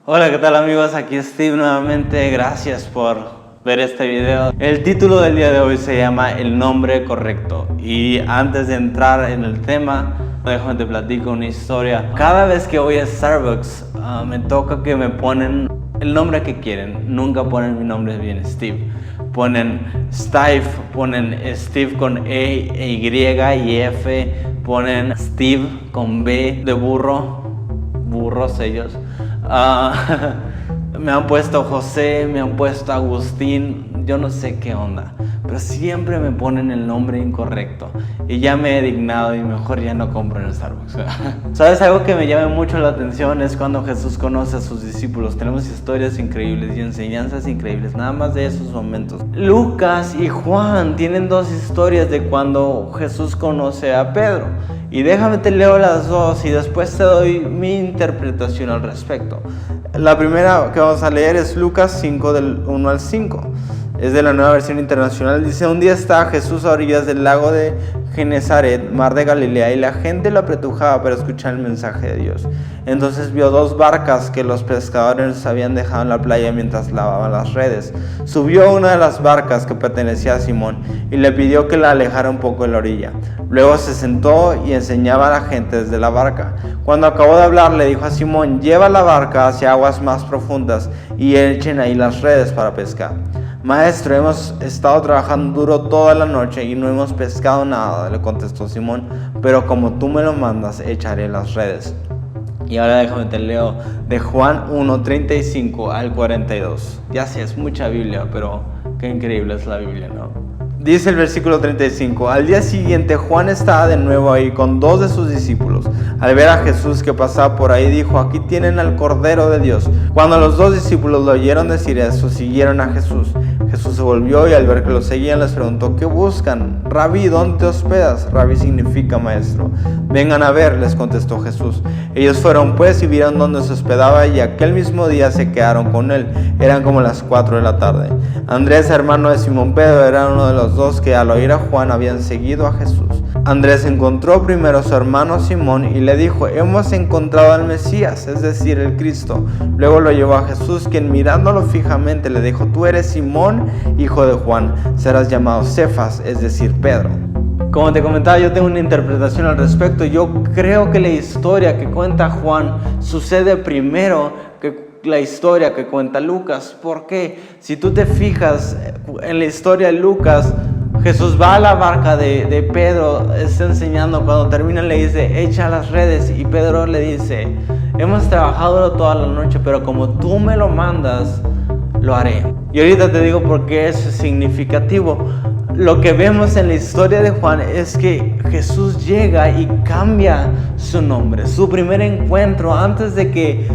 Hola, ¿qué tal amigos? Aquí Steve nuevamente. Gracias por ver este video. El título del día de hoy se llama El nombre correcto. Y antes de entrar en el tema, déjame te platico una historia. Cada vez que voy a Starbucks, me toca que me ponen el nombre que quieren. Nunca ponen mi nombre bien, Steve. Ponen Steve, ponen Steve con E, Y y F. Ponen Steve con B de burro. Burros ellos. Me han puesto José, me han puesto Agustín, yo no sé qué onda, pero siempre me ponen el nombre incorrecto y ya me he dignado y mejor ya no compro en el Starbucks. ¿Sabes? Algo que me llama mucho la atención es cuando Jesús conoce a sus discípulos. Tenemos historias increíbles y enseñanzas increíbles, nada más de esos momentos. Lucas y Juan tienen dos historias de cuando Jesús conoce a Pedro. Y déjame te leo las dos y después te doy mi interpretación al respecto. La primera que vamos a leer es Lucas 5 del 1 al 5. Es de la Nueva Versión Internacional. Dice: un día estaba Jesús a orillas del lago de Genezaret, mar de Galilea, y la gente lo apretujaba para escuchar el mensaje de Dios. Entonces vio dos barcas que los pescadores habían dejado en la playa mientras lavaban las redes. Subió a una de las barcas que pertenecía a Simón y le pidió que la alejara un poco de la orilla. Luego se sentó y enseñaba a la gente desde la barca. Cuando acabó de hablar, le dijo a Simón: lleva la barca hacia aguas más profundas y echen ahí las redes para pescar. Maestro, hemos estado trabajando duro toda la noche y no hemos pescado nada, le contestó Simón, pero como tú me lo mandas, echaré las redes. Y ahora déjame te leo de Juan 1, 35 al 42. Ya sé, es mucha Biblia, pero qué increíble es la Biblia, ¿no? Dice el versículo 35: al día siguiente Juan estaba de nuevo ahí con dos de sus discípulos. Al ver a Jesús que pasaba por ahí, dijo: aquí tienen al Cordero de Dios. Cuando los dos discípulos lo oyeron decir eso, siguieron a Jesús. Jesús se volvió y al ver que lo seguían les preguntó: ¿qué buscan? Rabí, ¿dónde te hospedas? Rabí significa maestro. Vengan a ver, les contestó Jesús. Ellos fueron pues y vieron dónde se hospedaba, y aquel mismo día se quedaron con él. Eran como las 4 de la tarde. Andrés, hermano de Simón Pedro, era uno de los dos que al oír a Juan habían seguido a Jesús. Andrés encontró primero a su hermano Simón y le dijo: hemos encontrado al Mesías, es decir, el Cristo. Luego lo llevó a Jesús, quien mirándolo fijamente le dijo: tú eres Simón, hijo de Juan, serás llamado Cefas, es decir, Pedro. Como te comentaba, yo tengo una interpretación al respecto. Yo creo que la historia que cuenta Juan sucede primero que la historia que cuenta Lucas. Porque si tú te fijas en la historia de Lucas, Jesús va a la barca de Pedro, está enseñando. Cuando termina le dice: echa las redes, y Pedro le dice: hemos trabajado toda la noche, pero como tú me lo mandas, lo haré. Y ahorita te digo por qué eso es significativo. Lo que vemos en la historia de Juan es que Jesús llega y cambia su nombre. Su primer encuentro, antes de que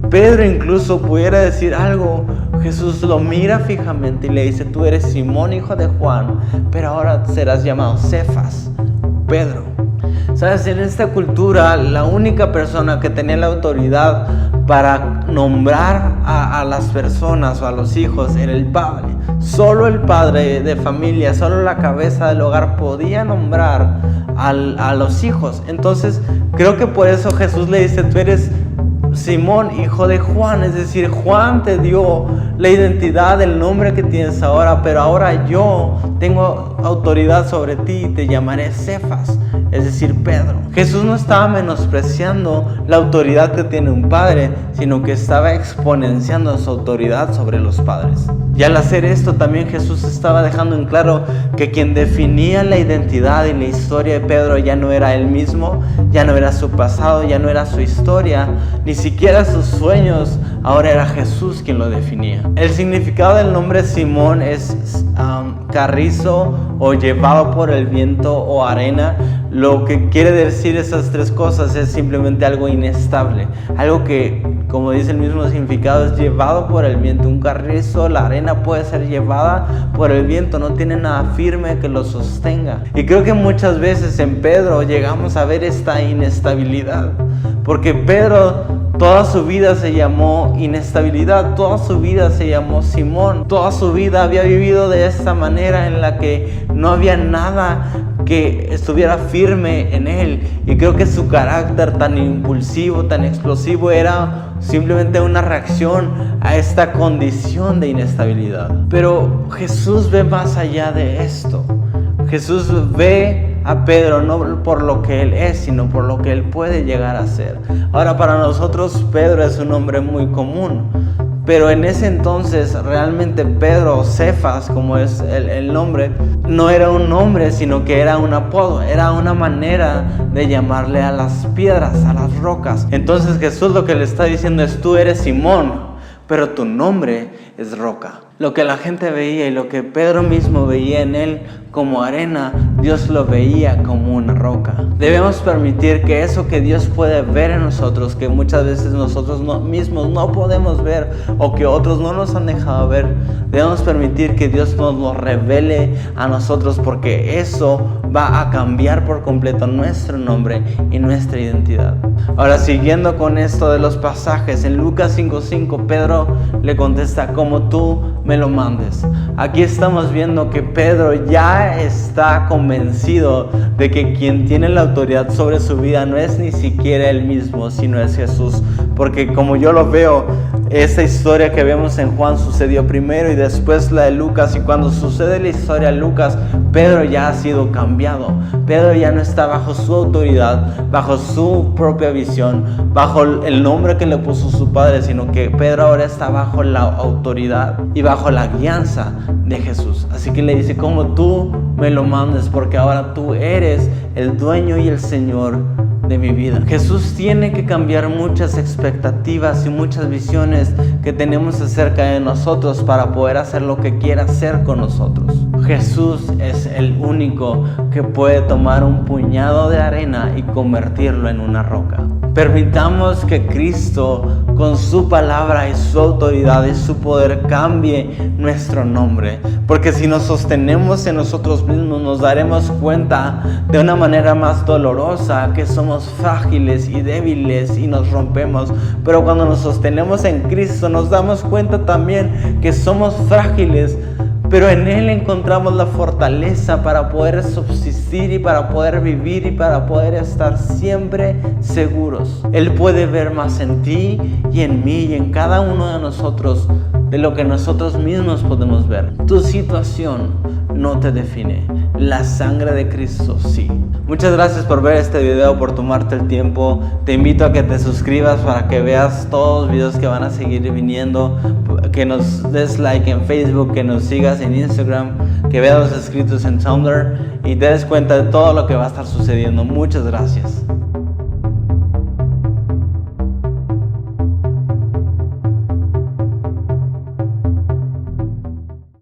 Pedro incluso pudiera decir algo, Jesús lo mira fijamente y le dice: tú eres Simón, hijo de Juan, pero ahora serás llamado Cefas, Pedro. Sabes, en esta cultura la única persona que tenía la autoridad para nombrar a las personas o a los hijos era el padre. Solo el padre de familia, solo la cabeza del hogar podía nombrar a los hijos. Entonces creo que por eso Jesús le dice: tú eres Simón, hijo de Juan, es decir, Juan te dio la identidad, el nombre que tienes ahora, pero ahora yo tengo autoridad sobre ti y te llamaré Cefas, es decir, Pedro. Jesús no estaba menospreciando la autoridad que tiene un padre, sino que estaba exponenciando su autoridad sobre los padres. Y al hacer esto también Jesús estaba dejando en claro que quien definía la identidad y la historia de Pedro ya no era él mismo, ya no era su pasado, ya no era su historia, ni siquiera sus sueños. Ahora era Jesús quien lo definía. El significado del nombre Simón es carrizo o llevado por el viento o arena. Lo que quiere decir esas tres cosas es simplemente algo inestable, algo que, como dice el mismo significado, es llevado por el viento. Un carrizo, la arena puede ser llevada por el viento, no tiene nada firme que lo sostenga. Y creo que muchas veces en Pedro llegamos a ver esta inestabilidad, porque Pedro toda su vida se llamó inestabilidad, toda su vida se llamó Simón, toda su vida había vivido de esta manera en la que no había nada que estuviera firme en él. Y creo que su carácter tan impulsivo, tan explosivo, era simplemente una reacción a esta condición de inestabilidad. Pero Jesús ve más allá de esto. Jesús ve a Pedro no por lo que él es, sino por lo que él puede llegar a ser. Ahora, para nosotros Pedro es un nombre muy común, pero en ese entonces realmente Pedro, o Cefas como es el nombre, no era un nombre, sino que era un apodo, era una manera de llamarle a las piedras, a las rocas. Entonces Jesús lo que le está diciendo es: tú eres Simón, pero tu nombre es roca. Lo que la gente veía y lo que Pedro mismo veía en él como arena, Dios lo veía como una roca. Debemos permitir que eso que Dios puede ver en nosotros, que muchas veces nosotros mismos no podemos ver o que otros no nos han dejado ver, debemos permitir que Dios nos lo revele a nosotros, porque eso va a cambiar por completo nuestro nombre y nuestra identidad. Ahora, siguiendo con esto de los pasajes, en Lucas 5:5 Pedro le contesta: como tú me lo mandes. Aquí estamos viendo que Pedro ya está convencido de que quien tiene la autoridad sobre su vida no es ni siquiera él mismo, sino es Jesús. Porque como yo lo veo, esa historia que vemos en Juan sucedió primero y después la de Lucas, y cuando sucede la historia de Lucas, Pedro ya ha sido cambiado. Pedro ya no está bajo su autoridad, bajo su propia visión, bajo el nombre que le puso su padre, sino que Pedro ahora está bajo la autoridad y bajo la guianza de Jesús. Así que le dice: como tú me lo mandes, porque ahora tú eres el dueño y el Señor de mi vida. Jesús tiene que cambiar muchas expectativas y muchas visiones que tenemos acerca de nosotros para poder hacer lo que quiera hacer con nosotros. Jesús es el único que puede tomar un puñado de arena y convertirlo en una roca. Permitamos que Cristo, con su palabra y su autoridad y su poder, cambie nuestro nombre, porque si nos sostenemos en nosotros mismos, nos daremos cuenta de una manera más dolorosa que somos frágiles y débiles y nos rompemos. Pero cuando nos sostenemos en Cristo, nos damos cuenta también que somos frágiles, pero en Él encontramos la fortaleza para poder subsistir y para poder vivir y para poder estar siempre seguros. Él puede ver más en ti y en mí y en cada uno de nosotros de lo que nosotros mismos podemos ver. Tu situación no te define, la sangre de Cristo sí. Muchas gracias por ver este video, por tomarte el tiempo. Te invito a que te suscribas para que veas todos los videos que van a seguir viniendo, que nos des like en Facebook, que nos sigas en Instagram, que veas los escritos en Tumblr y te des cuenta de todo lo que va a estar sucediendo. Muchas gracias.